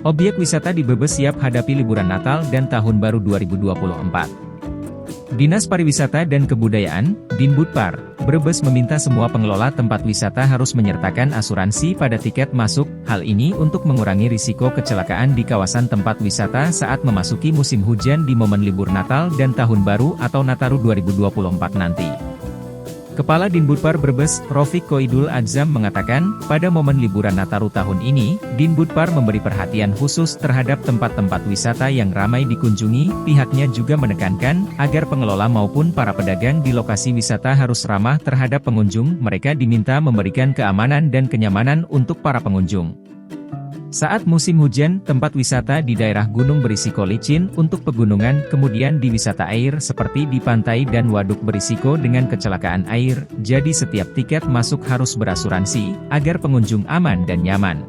Objek wisata di Brebes siap hadapi liburan Natal dan Tahun Baru 2024. Dinas Pariwisata dan Kebudayaan, Dinbudpar, Brebes meminta semua pengelola tempat wisata harus menyertakan asuransi pada tiket masuk, hal ini untuk mengurangi risiko kecelakaan di kawasan tempat wisata saat memasuki musim hujan di momen libur Natal dan Tahun Baru atau Nataru 2024 nanti. Kepala Dinbudpar Brebes, Rofik Koidul Adzam mengatakan, pada momen liburan Nataru tahun ini, Dinbudpar memberi perhatian khusus terhadap tempat-tempat wisata yang ramai dikunjungi. Pihaknya juga menekankan, agar pengelola maupun para pedagang di lokasi wisata harus ramah terhadap pengunjung. Mereka diminta memberikan keamanan dan kenyamanan untuk para pengunjung. Saat musim hujan, tempat wisata di daerah gunung berisiko licin untuk pegunungan, kemudian di wisata air seperti di pantai dan waduk berisiko dengan kecelakaan air, jadi setiap tiket masuk harus berasuransi, agar pengunjung aman dan nyaman.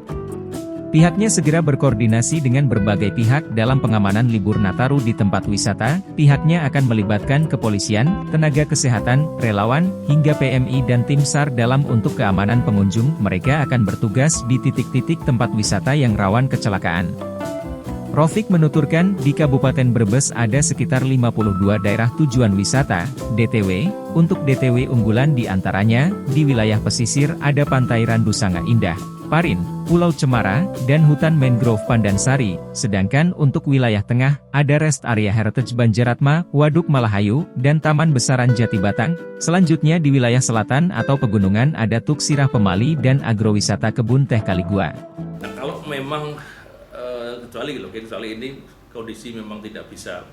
Pihaknya segera berkoordinasi dengan berbagai pihak dalam pengamanan libur Nataru di tempat wisata. Pihaknya akan melibatkan kepolisian, tenaga kesehatan, relawan, hingga PMI dan tim SAR dalam untuk keamanan pengunjung. Mereka akan bertugas di titik-titik tempat wisata yang rawan kecelakaan. Rofik menuturkan, di Kabupaten Brebes ada sekitar 52 daerah tujuan wisata, DTW. Untuk DTW unggulan di antaranya, di wilayah pesisir ada Pantai Randu Sanga Indah, Parin, Pulau Cemara, dan hutan mangrove Pandansari. Sedangkan untuk wilayah tengah, ada Rest Area Heritage Banjaratma, Waduk Malahayu, dan Taman Besaran Jatibatang. Selanjutnya di wilayah selatan atau pegunungan ada Tuksirah Pemali dan agrowisata Kebun Teh Kaligua. Nah, kalau memang kecuali ini kondisi memang tidak bisa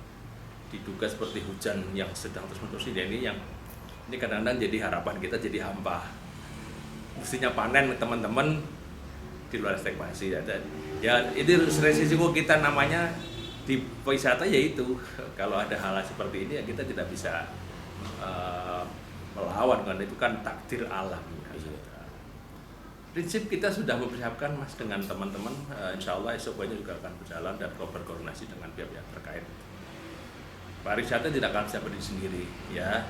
diduga seperti hujan yang sedang terus-menerus ini kadang-kadang jadi harapan kita jadi hampa. Mestinya panen teman-teman di luar ekspektasi ya itu resiko kita namanya di wisata, yaitu kalau ada hal seperti ini ya kita tidak bisa melawan, kan itu kan takdir alam. Prinsip kita sudah mempersiapkan Mas dengan teman-teman, insya Allah esoknya juga akan berjalan dan berkoordinasi dengan pihak-pihak terkait. Pariwisata tidak akan bisa berdiri sendiri ya.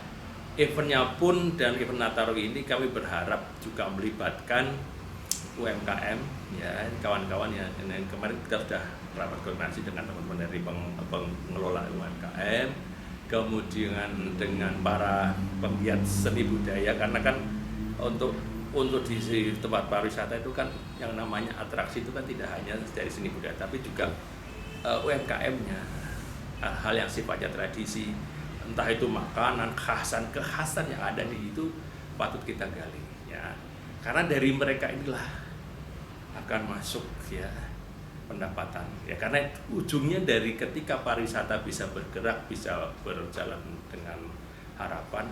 Eventnya pun dan event Nataru ini kami berharap juga melibatkan UMKM ya, kawan-kawan yang kemarin kita sudah rapat koordinasi dengan teman-teman dari pengelola UMKM, kemudian dengan para penggiat seni budaya, karena kan untuk di tempat pariwisata itu kan yang namanya atraksi itu kan tidak hanya dari seni budaya tapi juga UMKM-nya, hal yang sifatnya tradisi, entah itu makanan, kekhasan yang ada di itu patut kita gali ya, karena dari mereka inilah akan masuk ya pendapatan ya, karena ujungnya dari ketika pariwisata bisa bergerak, bisa berjalan dengan harapan,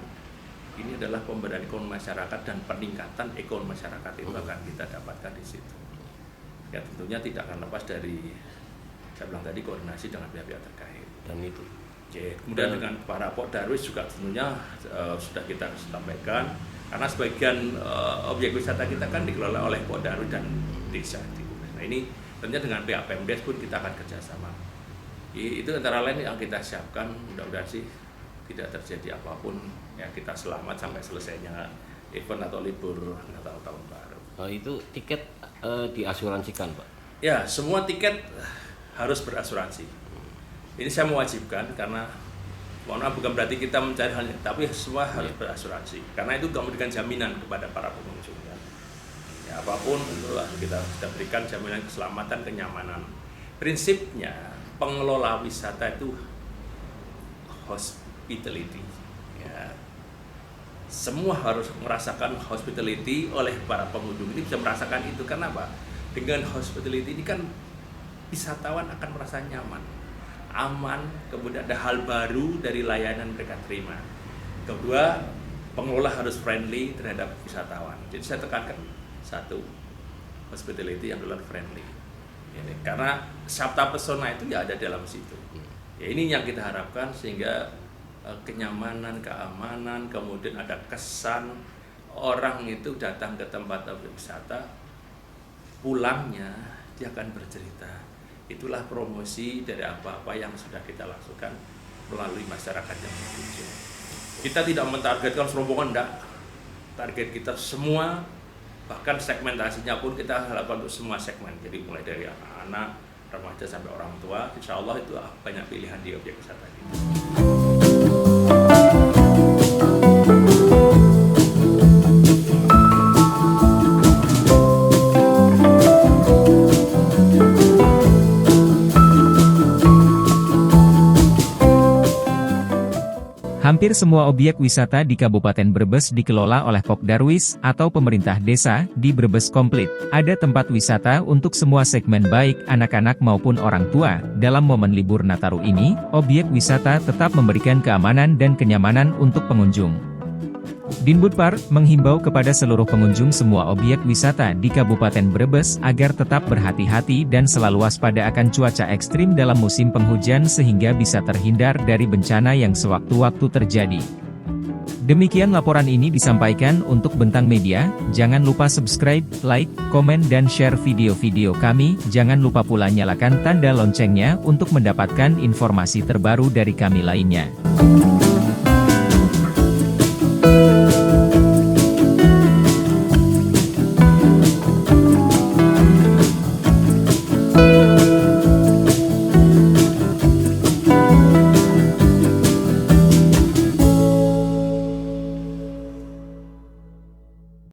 ini adalah pemberdayaan ekonomi masyarakat dan peningkatan ekonomi masyarakat itu akan kita dapatkan di situ ya. Tentunya tidak akan lepas dari, saya bilang tadi, koordinasi dengan pihak-pihak terkait dan itu. Oke, kemudian dengan para Pok Darwis juga tentunya sudah kita sampaikan, karena sebagian objek wisata kita kan dikelola oleh Pok Darwis dan desa. Nah ini tentunya dengan pihak Pemdes pun kita akan kerjasama. Itu antara lain yang kita siapkan, mudah-mudahan sih tidak terjadi apapun ya, kita selamat sampai selesainya event atau libur Natal Tahun Baru. Itu tiket diasuransikan Pak? Ya, semua tiket harus berasuransi. Ini saya mewajibkan karena mohon maaf, bukan berarti kita mencari halnya, tapi semua harus berasuransi. Karena itu memberikan jaminan kepada para pengunjung. Ya, apapun itulah kita sudah berikan jaminan keselamatan, kenyamanan. Prinsipnya pengelola wisata itu hospitality ya. Semua harus merasakan hospitality oleh para pengunjung ini, bisa merasakan itu. Kenapa? Dengan hospitality ini kan wisatawan akan merasa nyaman, aman, kemudian ada hal baru dari layanan mereka terima. Kedua, pengelola harus friendly terhadap wisatawan. Jadi saya tekankan satu, hospitality yang adalah friendly. Ini karena sabta pesona itu ya ada dalam situ. Ya ini yang kita harapkan, sehingga kenyamanan, keamanan, kemudian ada kesan orang itu datang ke tempat wisata, pulangnya dia akan bercerita. Itulah promosi dari apa-apa yang sudah kita lakukan melalui masyarakat yang berkunjung. Kita tidak mentargetkan rombongan, enggak. Target kita semua, bahkan segmentasinya pun kita lakukan untuk semua segmen. Jadi mulai dari anak-anak, remaja sampai orang tua, insya Allah itu banyak pilihan di objek wisata kita. Hampir semua objek wisata di Kabupaten Brebes dikelola oleh Pokdarwis atau pemerintah desa di Brebes komplit. Ada tempat wisata untuk semua segmen baik anak-anak maupun orang tua. Dalam momen libur Nataru ini, objek wisata tetap memberikan keamanan dan kenyamanan untuk pengunjung. Dinbudpar menghimbau kepada seluruh pengunjung semua objek wisata di Kabupaten Brebes agar tetap berhati-hati dan selalu waspada akan cuaca ekstrim dalam musim penghujan sehingga bisa terhindar dari bencana yang sewaktu-waktu terjadi. Demikian laporan ini disampaikan untuk Bentang Media. Jangan lupa subscribe, like, komen dan share video-video kami. Jangan lupa pula nyalakan tanda loncengnya untuk mendapatkan informasi terbaru dari kami lainnya.